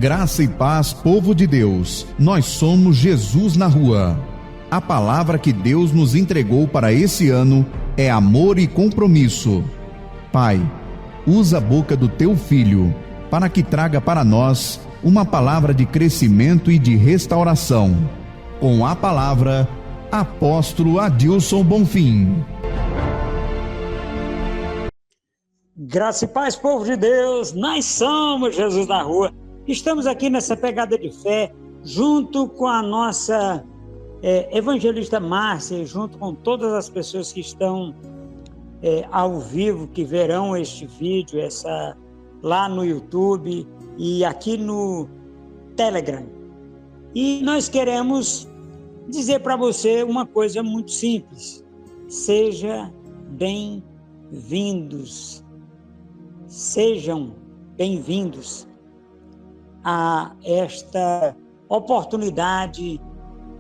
Graça e paz, povo de Deus. Nós somos Jesus na Rua. A palavra que Deus nos entregou para esse ano é amor e compromisso. Pai, usa a boca do teu filho para que traga para nós uma palavra de crescimento e de restauração. Com a palavra, Apóstolo Adilson Bonfim. Graça e paz, povo de Deus. Nós somos Jesus na Rua. Estamos aqui nessa pegada de fé, junto com a nossa evangelista Márcia, junto com todas as pessoas que estão ao vivo, que verão este vídeo, lá no YouTube e aqui no Telegram. E nós queremos dizer para você uma coisa muito simples: seja bem-vindos. Sejam bem-vindos a esta oportunidade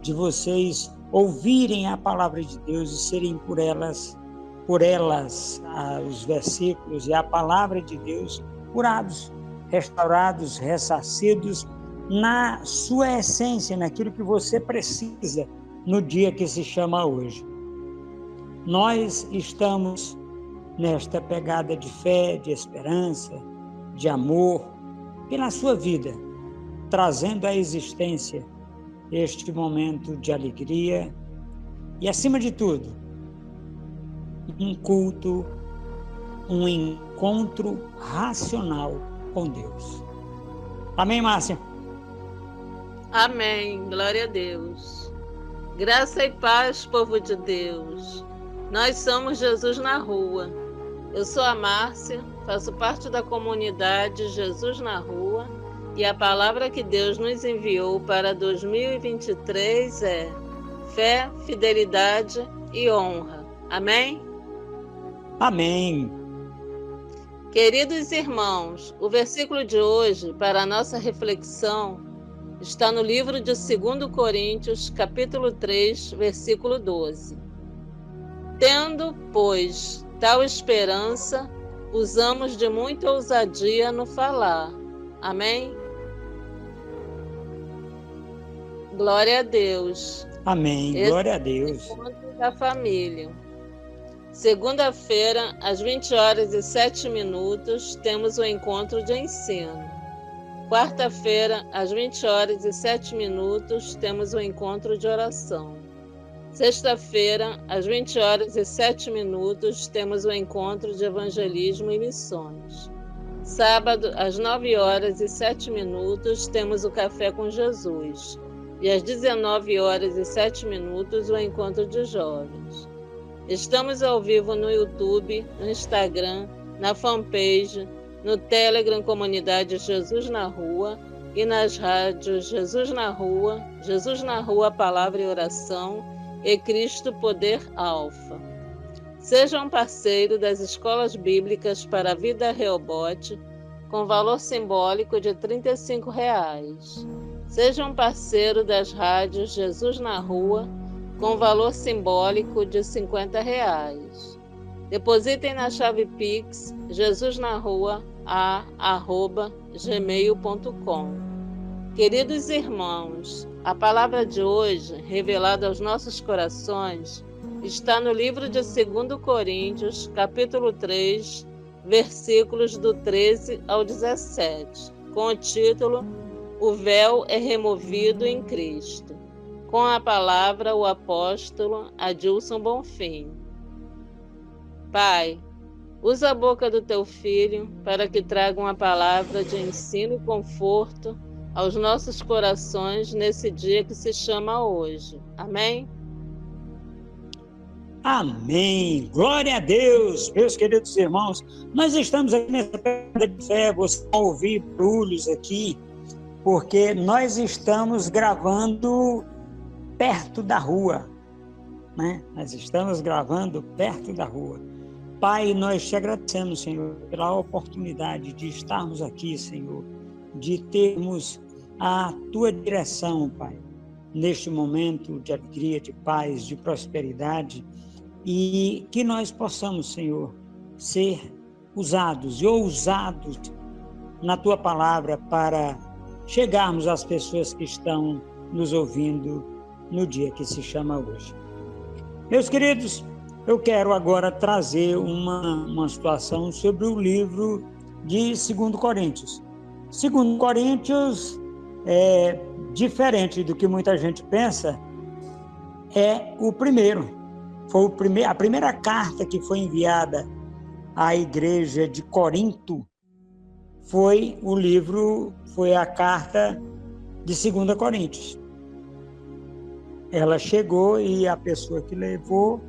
de vocês ouvirem a palavra de Deus e serem por elas, os versículos e a palavra de Deus, curados, restaurados, ressarcidos na sua essência, naquilo que você precisa no dia que se chama hoje. Nós estamos nesta pegada de fé, de esperança, de amor, pela sua vida, trazendo à existência este momento de alegria e, acima de tudo, um culto, um encontro racional com Deus. Amém, Márcia? Amém. Glória a Deus. Graça e paz, povo de Deus. Nós somos Jesus na Rua. Eu sou a Márcia, faço parte da comunidade Jesus na Rua e a palavra que Deus nos enviou para 2023 é fé, fidelidade e honra. Amém? Amém. Queridos irmãos, o versículo de hoje para a nossa reflexão está no livro de 2 Coríntios, capítulo 3, versículo 12. Tendo, pois, tal esperança, usamos de muita ousadia no falar. Amém? Glória a Deus. Amém. Glória a Deus. Encontro da família. Segunda-feira, às 20h07, temos o encontro de ensino. Quarta-feira, às 20h07, temos o encontro de oração. Sexta-feira, às 20h07, temos o encontro de evangelismo e missões. Sábado, às 9h07, temos o Café com Jesus. E às 19h07, o encontro de jovens. Estamos ao vivo no YouTube, no Instagram, na fanpage, no Telegram Comunidade Jesus na Rua e nas rádios Jesus na Rua, Palavra e Oração e Cristo Poder Alfa. Seja um parceiro das escolas bíblicas para a vida Rehobote, com valor simbólico de R$ 35. Seja um parceiro das rádios Jesus na Rua, com valor simbólico de R$ 50. Depositem na chave Pix jesusnarua@gmail.com. Queridos irmãos, a palavra de hoje, revelada aos nossos corações, está no livro de 2 Coríntios, capítulo 3, versículos do 13 ao 17, com o título O véu é removido em Cristo. Com a palavra, o apóstolo Adilson Bonfim. Pai, usa a boca do teu filho para que traga uma palavra de ensino e conforto aos nossos corações nesse dia que se chama hoje. Amém? Amém. Glória a Deus, meus queridos irmãos. Nós estamos aqui nessa pegada de fé, você vai ouvir barulhos aqui, porque nós estamos gravando perto da rua, né? Nós estamos gravando perto da rua. Pai, nós te agradecemos, Senhor, pela oportunidade de estarmos aqui, Senhor, de termos a tua direção, Pai, neste momento de alegria, de paz, de prosperidade, e que nós possamos, Senhor, ser usados e ousados na tua palavra para chegarmos às pessoas que estão nos ouvindo no dia que se chama hoje. Meus queridos, eu quero agora trazer uma situação sobre o livro de 2 Coríntios. 2 Coríntios é diferente do que muita gente pensa, é o primeiro. Foi a primeira carta que foi enviada à igreja de Corinto, foi a carta de 2 Coríntios. Ela chegou e a pessoa que levou,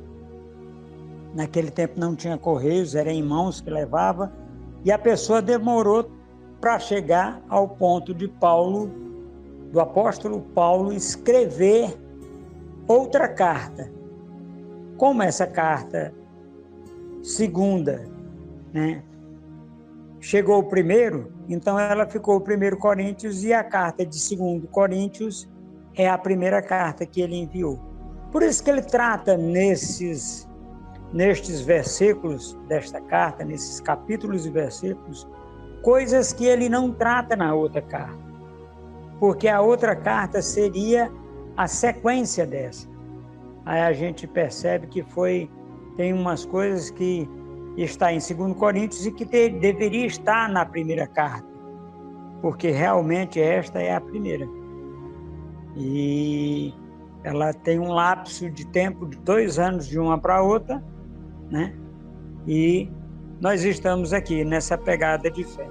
naquele tempo não tinha correios, era em mãos que levava, e a pessoa demorou para chegar ao ponto de do apóstolo Paulo, escrever outra carta. Como essa carta segunda, chegou o primeiro, então ela ficou o 1 Coríntios, e a carta de 2 Coríntios é a primeira carta que ele enviou. Por isso que ele trata nestes versículos desta carta, nesses capítulos e versículos, coisas que ele não trata na outra carta, porque a outra carta seria a sequência dessa. Aí a gente percebe que tem umas coisas que está em 2 Coríntios e que deveria estar na primeira carta, porque realmente esta é a primeira. E ela tem um lapso de tempo de 2 anos de uma para a outra, E nós estamos aqui nessa pegada de fé.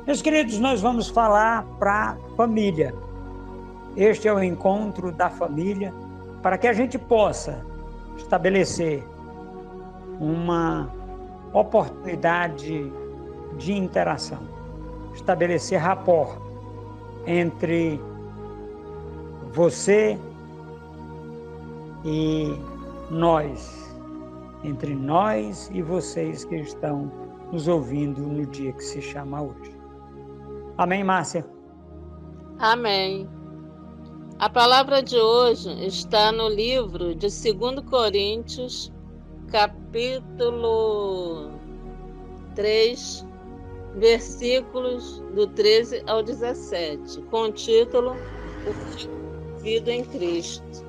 Meus queridos, nós vamos falar para a família. Este é o encontro da família, para que a gente possa estabelecer uma oportunidade de interação, estabelecer rapport entre você e nós, entre nós e vocês que estão nos ouvindo no dia que se chama hoje. Amém, Márcia? Amém. A palavra de hoje está no livro de 2 Coríntios, capítulo 3, versículos do 13 ao 17, com o título O Vida em Cristo.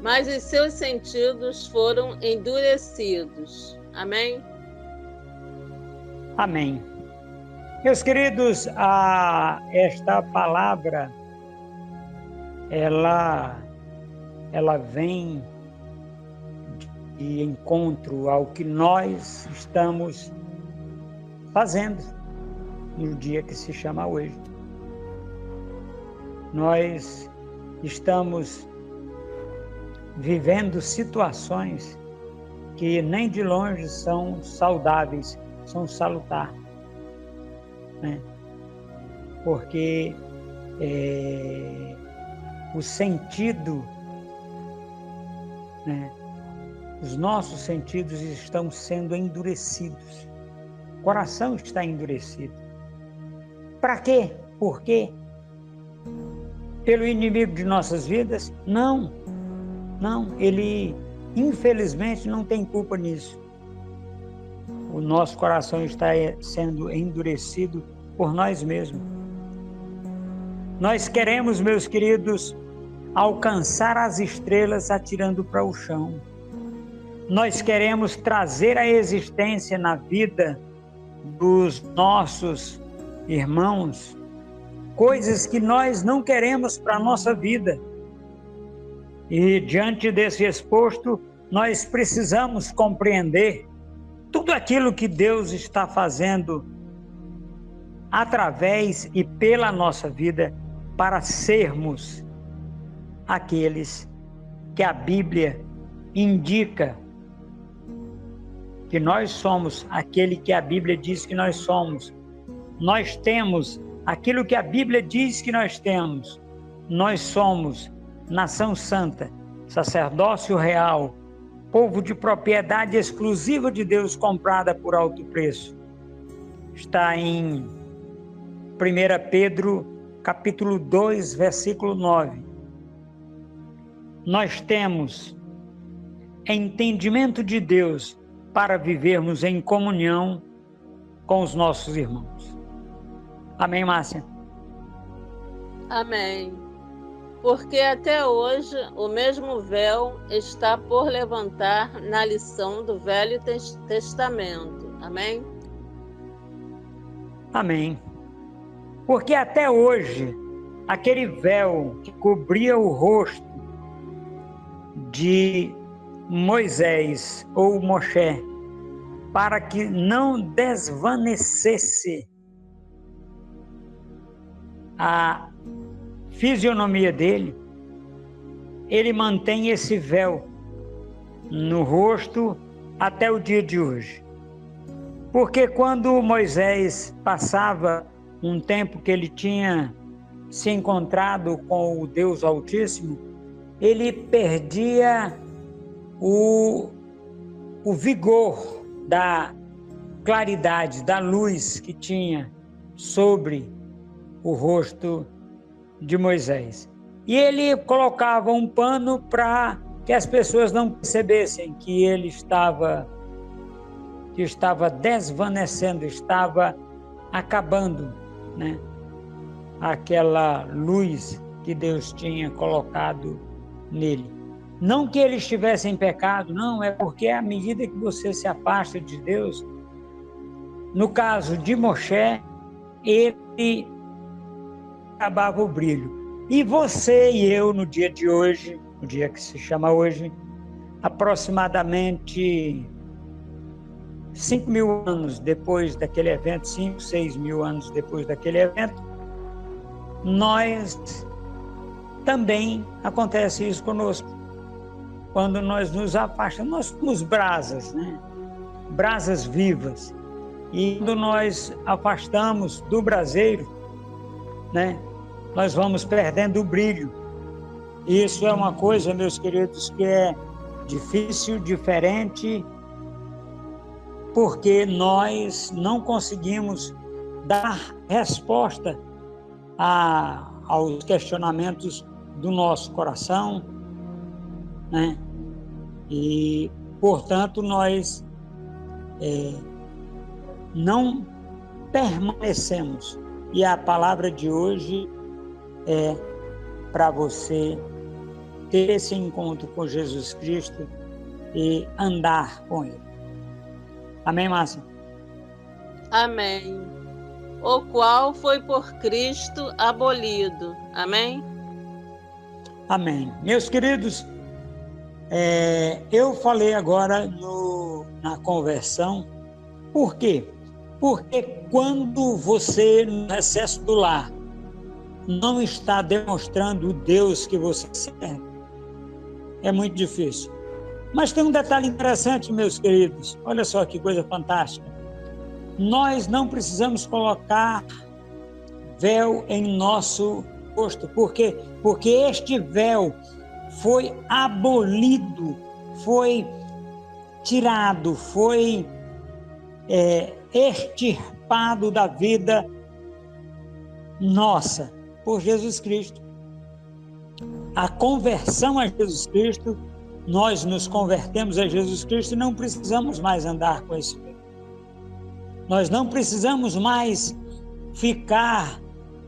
Mas os seus sentidos foram endurecidos. Amém? Amém. Meus queridos, esta palavra, ela vem de encontro ao que nós estamos fazendo no dia que se chama hoje. Nós estamos vivendo situações que nem de longe são saudáveis, são salutares, Porque o sentido, os nossos sentidos estão sendo endurecidos. O coração está endurecido. Para quê? Por quê? Pelo inimigo de nossas vidas? Não, ele infelizmente não tem culpa nisso. O nosso coração está sendo endurecido por nós mesmos. Nós queremos, meus queridos, alcançar as estrelas atirando para o chão. Nós queremos trazer à existência na vida dos nossos irmãos coisas que nós não queremos para a nossa vida. E diante desse exposto, nós precisamos compreender tudo aquilo que Deus está fazendo através e pela nossa vida para sermos aqueles que a Bíblia indica que nós somos, aquele que a Bíblia diz que nós somos. Nós temos aquilo que a Bíblia diz que nós temos. Nós somos nação santa, sacerdócio real, povo de propriedade exclusiva de Deus, comprada por alto preço. Está em 1 Pedro, capítulo 2, versículo 9. Nós temos entendimento de Deus para vivermos em comunhão com os nossos irmãos. Amém, Márcia? Amém. Porque até hoje o mesmo véu está por levantar na lição do Velho Testamento. Amém? Amém. Porque até hoje, aquele véu que cobria o rosto de Moisés ou Moshe, para que não desvanecesse a fisionomia dele, ele mantém esse véu no rosto até o dia de hoje. Porque quando Moisés passava um tempo que ele tinha se encontrado com o Deus Altíssimo, ele perdia o vigor da claridade, da luz que tinha sobre o rosto de Moisés. E ele colocava um pano para que as pessoas não percebessem que ele estava desvanecendo, estava acabando, né? Aquela luz que Deus tinha colocado nele. Não que ele estivesse em pecado, não, é porque à medida que você se afasta de Deus, no caso de Moshe, ele acabava o brilho. E você e eu, no dia de hoje, o dia que se chama hoje, aproximadamente 5.000 anos depois daquele evento, 5, 6.000 anos depois daquele evento, nós também acontece isso conosco. Quando nós nos afastamos, nós somos brasas, né? Brasas vivas. E quando nós afastamos do braseiro, né, nós vamos perdendo o brilho. Isso é uma coisa, meus queridos, que é difícil, diferente, porque nós não conseguimos dar resposta aos questionamentos do nosso coração, né? E, portanto, nós não permanecemos. E a palavra de hoje é para você ter esse encontro com Jesus Cristo e andar com Ele. Amém, Márcia? Amém. O qual foi por Cristo abolido. Amém? Amém. Meus queridos, eu falei agora na conversão. Por quê? Porque quando você, no recesso do lar, não está demonstrando o Deus que você serve, é muito difícil. Mas tem um detalhe interessante, meus queridos. Olha só que coisa fantástica. Nós não precisamos colocar véu em nosso rosto. Por quê? Porque este véu foi abolido, foi tirado, foi extirpado da vida nossa por Jesus Cristo. A conversão a Jesus Cristo, nós nos convertemos a Jesus Cristo e não precisamos mais andar com esse véu. Nós não precisamos mais ficar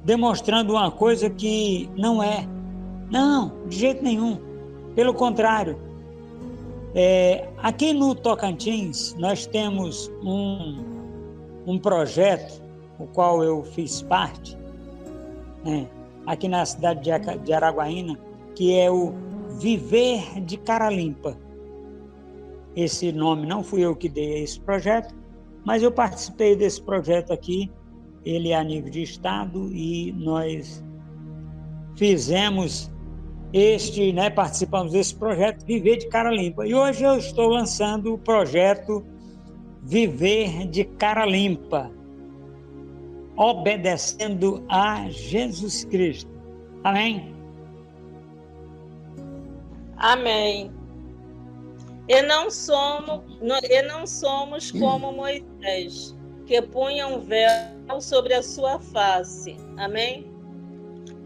demonstrando uma coisa que não é. Não, de jeito nenhum. Pelo contrário, aqui no Tocantins nós temos um projeto, o qual eu fiz parte, aqui na cidade de Araguaína, que é o Viver de Cara Limpa. Esse nome não fui eu que dei a esse projeto, mas eu participei desse projeto aqui, ele é a nível de estado, e nós fizemos participamos desse projeto Viver de Cara Limpa. E hoje eu estou lançando o projeto Viver de Cara Limpa, obedecendo a Jesus Cristo. Amém? Amém. E não somos como Moisés, que punha um véu sobre a sua face. Amém?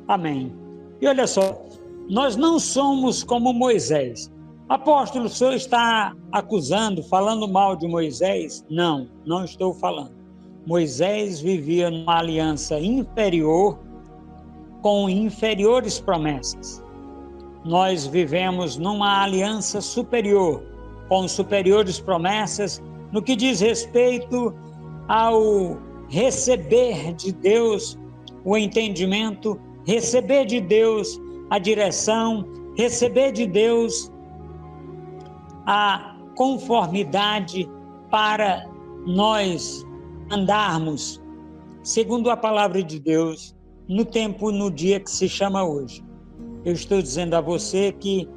Amém. E olha só, nós não somos como Moisés. Apóstolo, o senhor está acusando, falando mal de Moisés? Não, não estou falando. Moisés vivia numa aliança inferior com inferiores promessas. Nós vivemos numa aliança superior, com superiores promessas, no que diz respeito ao receber de Deus o entendimento, receber de Deus a direção, receber de Deus a conformidade para nós andarmos segundo a palavra de Deus no tempo, no dia que se chama hoje. Eu estou dizendo a você que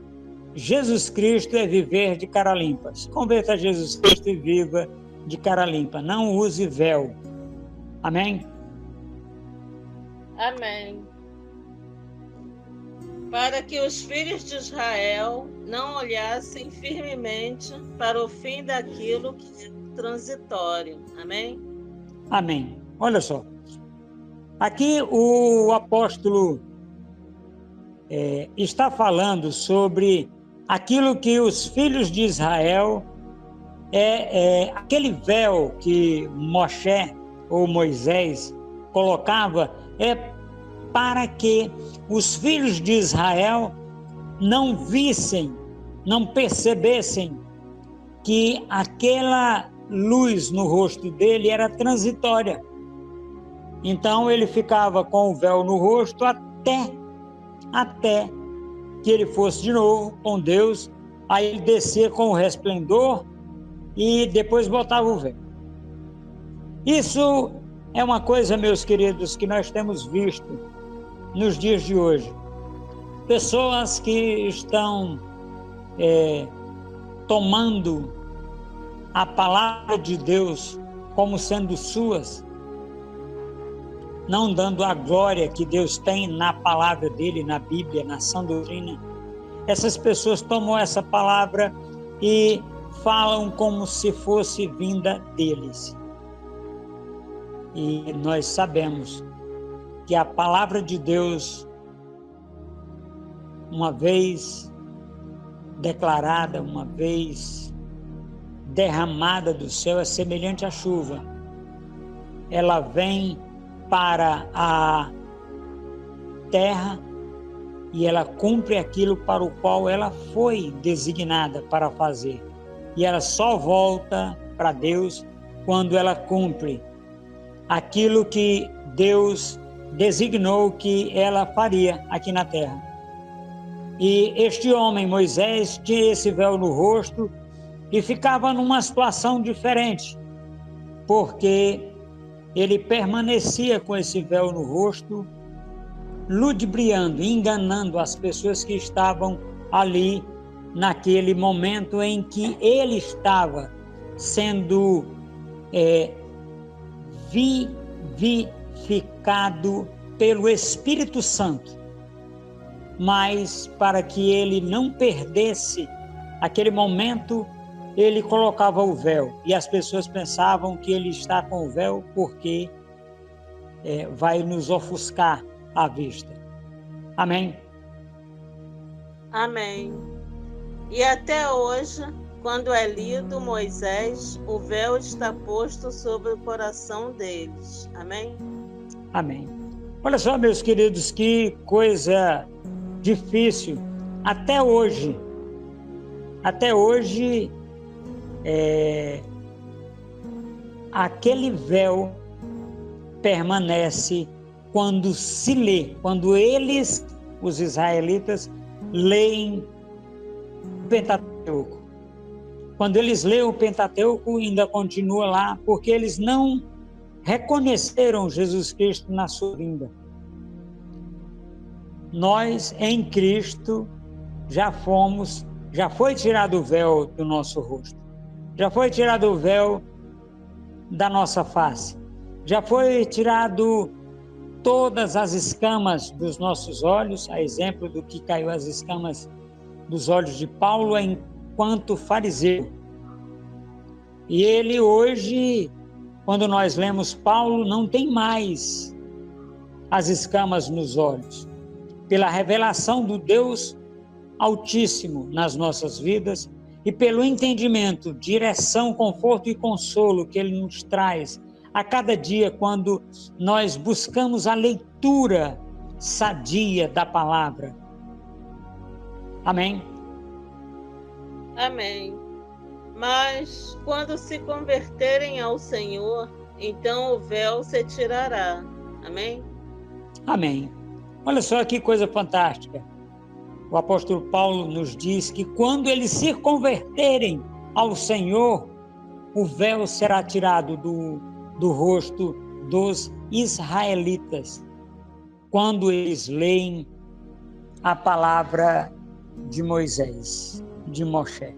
Jesus Cristo é viver de cara limpa. Se converta a Jesus Cristo e viva de cara limpa. Não use véu. Amém? Amém. Para que os filhos de Israel não olhassem firmemente para o fim daquilo que é transitório. Amém? Amém. Olha só. Aqui o apóstolo está falando sobre aquilo que os filhos de Israel, aquele véu que Moshe ou Moisés colocava, para que os filhos de Israel não vissem, não percebessem que aquela luz no rosto dele era transitória. Então ele ficava com o véu no rosto até que ele fosse de novo com Deus, aí ele descia com o resplendor e depois botava o véu. Isso é uma coisa, meus queridos, que nós temos visto nos dias de hoje. Pessoas que estão tomando a palavra de Deus como sendo suas, não dando a glória que Deus tem na palavra dele, na Bíblia, na sã doutrina. Essas pessoas tomam essa palavra e falam como se fosse vinda deles. E nós sabemos que a palavra de Deus, uma vez declarada, uma vez derramada do céu, é semelhante à chuva. Ela vem para a terra e ela cumpre aquilo para o qual ela foi designada para fazer. E ela só volta para Deus quando ela cumpre aquilo que Deus designou que ela faria aqui na terra. E este homem, Moisés, tinha esse véu no rosto e ficava numa situação diferente, porque ele permanecia com esse véu no rosto, ludibriando, enganando as pessoas que estavam ali naquele momento em que ele estava sendo vivificado pelo Espírito Santo. Mas para que ele não perdesse aquele momento, ele colocava o véu, e as pessoas pensavam que ele está com o véu porque vai nos ofuscar a vista. Amém? Amém. E até hoje, quando é lido Moisés, o véu está posto sobre o coração deles. Amém? Amém. Olha só, meus queridos, que coisa difícil. Até hoje, aquele véu permanece quando se lê, quando eles, os israelitas, leem o Pentateuco. Quando eles leem o Pentateuco, ainda continua lá, porque eles não reconheceram Jesus Cristo na sua vinda. Nós, em Cristo, já foi tirado o véu do nosso rosto, já foi tirado o véu da nossa face, já foi tirado todas as escamas dos nossos olhos, a exemplo do que caiu as escamas dos olhos de Paulo enquanto fariseu. E ele hoje, quando nós lemos Paulo, não tem mais as escamas nos olhos, pela revelação do Deus Altíssimo nas nossas vidas e pelo entendimento, direção, conforto e consolo que Ele nos traz a cada dia, quando nós buscamos a leitura sadia da palavra. Amém? Amém. Mas quando se converterem ao Senhor, então o véu se tirará. Amém? Amém. Olha só que coisa fantástica. O apóstolo Paulo nos diz que quando eles se converterem ao Senhor, o véu será tirado do rosto dos israelitas, quando eles leem a palavra de Moisés, de Moshe.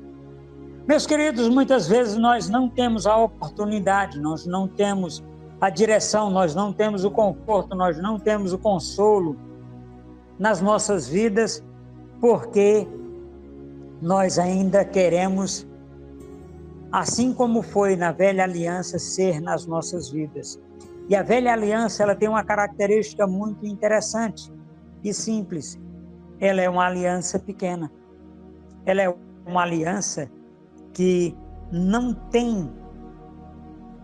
Meus queridos, muitas vezes nós não temos a oportunidade, nós não temos a direção, nós não temos o conforto, nós não temos o consolo nas nossas vidas, porque nós ainda queremos, assim como foi na velha aliança, ser nas nossas vidas. E a velha aliança, ela tem uma característica muito interessante e simples. Ela é uma aliança pequena. Ela é uma aliança que não tem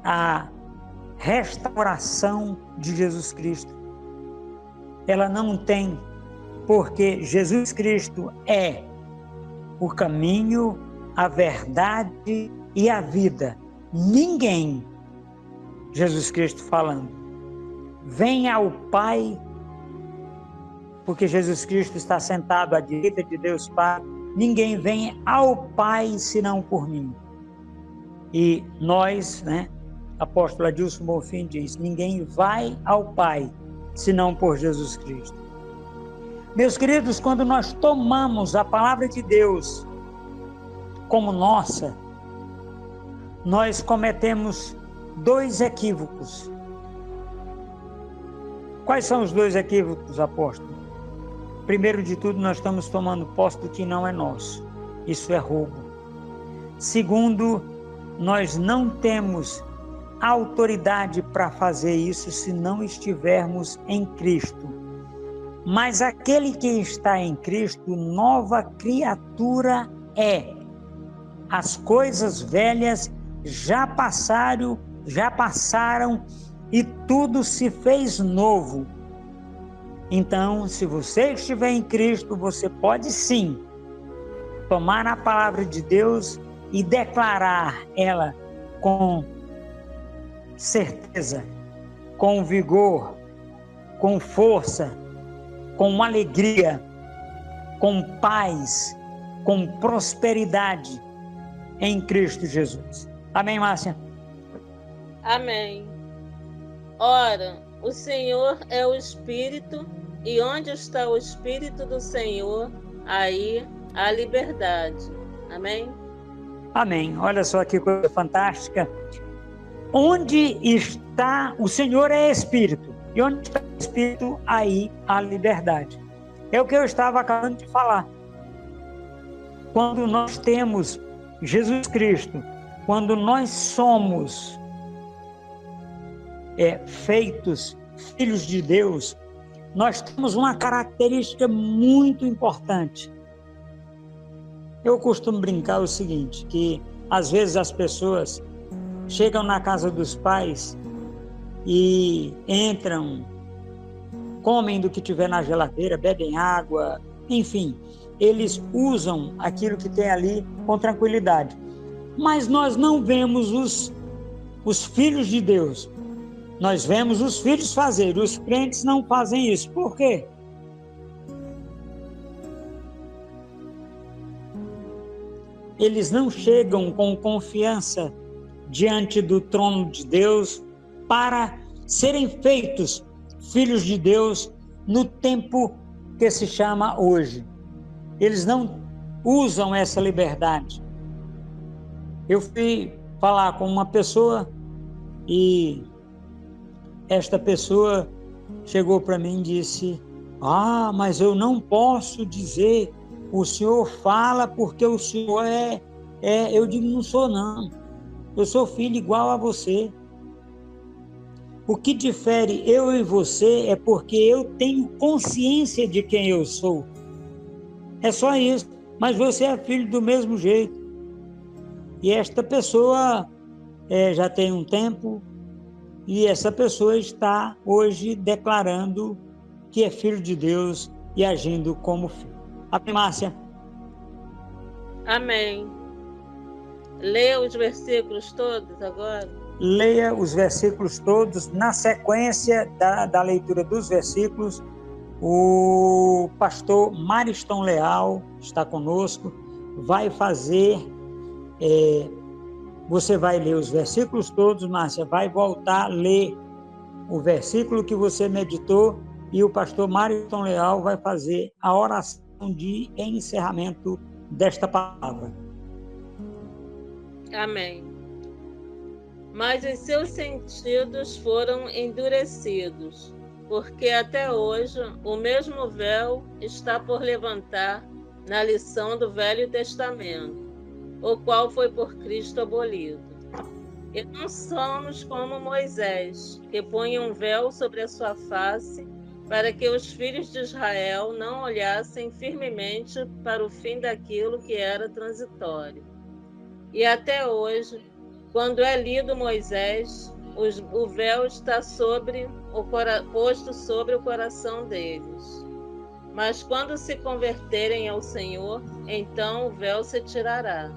a restauração de Jesus Cristo. Ela não tem, porque Jesus Cristo é o caminho, a verdade e a vida. Ninguém, Jesus Cristo falando, vem ao Pai, porque Jesus Cristo está sentado à direita de Deus Pai. Ninguém vem ao Pai senão por mim. E nós, apóstolo Adilson Bonfim diz, ninguém vai ao Pai senão por Jesus Cristo. Meus queridos, quando nós tomamos a palavra de Deus como nossa, nós cometemos 2 equívocos. Quais são os 2 equívocos, apóstolo? Primeiro de tudo, nós estamos tomando posse do que não é nosso. Isso é roubo. Segundo, nós não temos autoridade para fazer isso se não estivermos em Cristo. Mas aquele que está em Cristo, nova criatura é. As coisas velhas já passaram e tudo se fez novo. Então, se você estiver em Cristo, você pode sim tomar a palavra de Deus e declarar ela com certeza, com vigor, com força, com alegria, com paz, com prosperidade em Cristo Jesus. Amém, Márcia? Amém. Ora, o Senhor é o Espírito, e onde está o Espírito do Senhor, aí há liberdade. Amém? Amém. Olha só que coisa fantástica. Onde está o Senhor é Espírito. E onde está o Espírito, aí há liberdade. É o que eu estava acabando de falar. Quando nós temos Jesus Cristo, quando nós somos feitos filhos de Deus, nós temos uma característica muito importante. Eu costumo brincar o seguinte, que às vezes as pessoas chegam na casa dos pais e entram, comem do que tiver na geladeira, bebem água, enfim, eles usam aquilo que tem ali com tranquilidade. Mas nós não vemos os filhos de Deus. Nós vemos os filhos fazerem, os crentes não fazem isso. Por quê? Eles não chegam com confiança diante do trono de Deus para serem feitos filhos de Deus no tempo que se chama hoje. Eles não usam essa liberdade. Eu fui falar com uma pessoa e esta pessoa chegou para mim e disse: mas eu não posso dizer, o senhor fala porque o senhor eu digo, não sou não, eu sou filho igual a você. O que difere eu e você é porque eu tenho consciência de quem eu sou. É só isso, mas você é filho do mesmo jeito. E esta pessoa já tem um tempo e essa pessoa está hoje declarando que é filho de Deus e agindo como filho. Amém, Márcia? Amém. Leia os versículos todos agora. Leia os versículos todos. Na sequência da leitura dos versículos, o pastor Mariston Leal está conosco, vai fazer... você vai ler os versículos todos, Márcia, vai voltar a ler o versículo que você meditou e o pastor Mariston Leal vai fazer a oração de encerramento desta palavra. Amém. Mas os seus sentidos foram endurecidos, porque até hoje o mesmo véu está por levantar na lição do Velho Testamento, o qual foi por Cristo abolido. E não somos como Moisés, que põe um véu sobre a sua face, para que os filhos de Israel não olhassem firmemente para o fim daquilo que era transitório. E até hoje, quando é lido Moisés, o véu está posto sobre o coração deles. Mas quando se converterem ao Senhor, então o véu se tirará.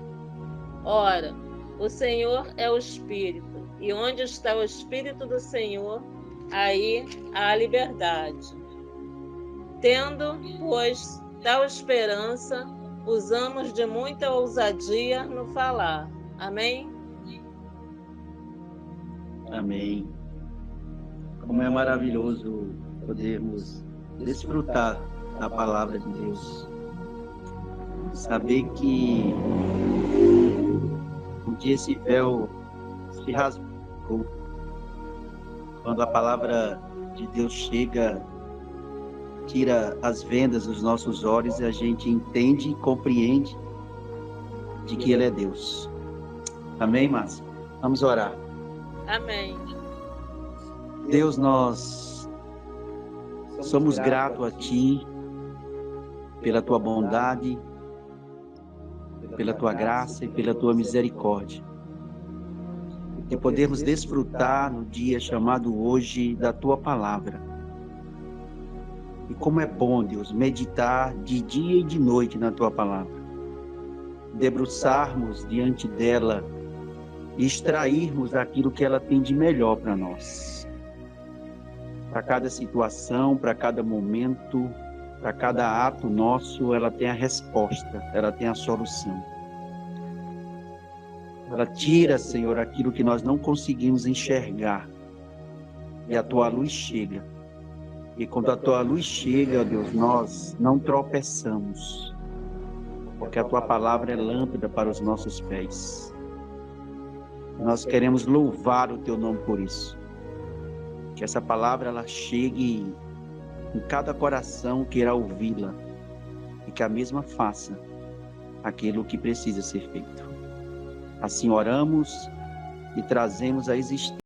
Ora, o Senhor é o Espírito, e onde está o Espírito do Senhor, aí há liberdade. Tendo, pois, tal esperança, usamos de muita ousadia no falar. Amém? Amém. Como é maravilhoso podermos desfrutar da palavra de Deus. Saber que um dia esse véu se rasgou. Quando a palavra de Deus chega, tira as vendas dos nossos olhos e a gente entende e compreende de que Ele é Deus. Amém, Márcia? Vamos orar. Amém. Deus, nós somos gratos a Ti pela Tua bondade, pela Tua graça e pela Tua misericórdia. E podermos desfrutar no dia chamado hoje da Tua palavra. E como é bom, Deus, meditar de dia e de noite na Tua palavra. Debruçarmos diante dela e extrairmos aquilo que ela tem de melhor para nós. Para cada situação, para cada momento, para cada ato nosso, ela tem a resposta, ela tem a solução. Ela tira, Senhor, aquilo que nós não conseguimos enxergar. E a Tua luz chega. E quando a Tua luz chega, Deus, nós não tropeçamos. Porque a Tua palavra é lâmpada para os nossos pés. Nós queremos louvar o Teu nome por isso. Que essa palavra ela chegue em cada coração que irá ouvi-la. E que a mesma faça aquilo que precisa ser feito. Assim oramos e trazemos a existência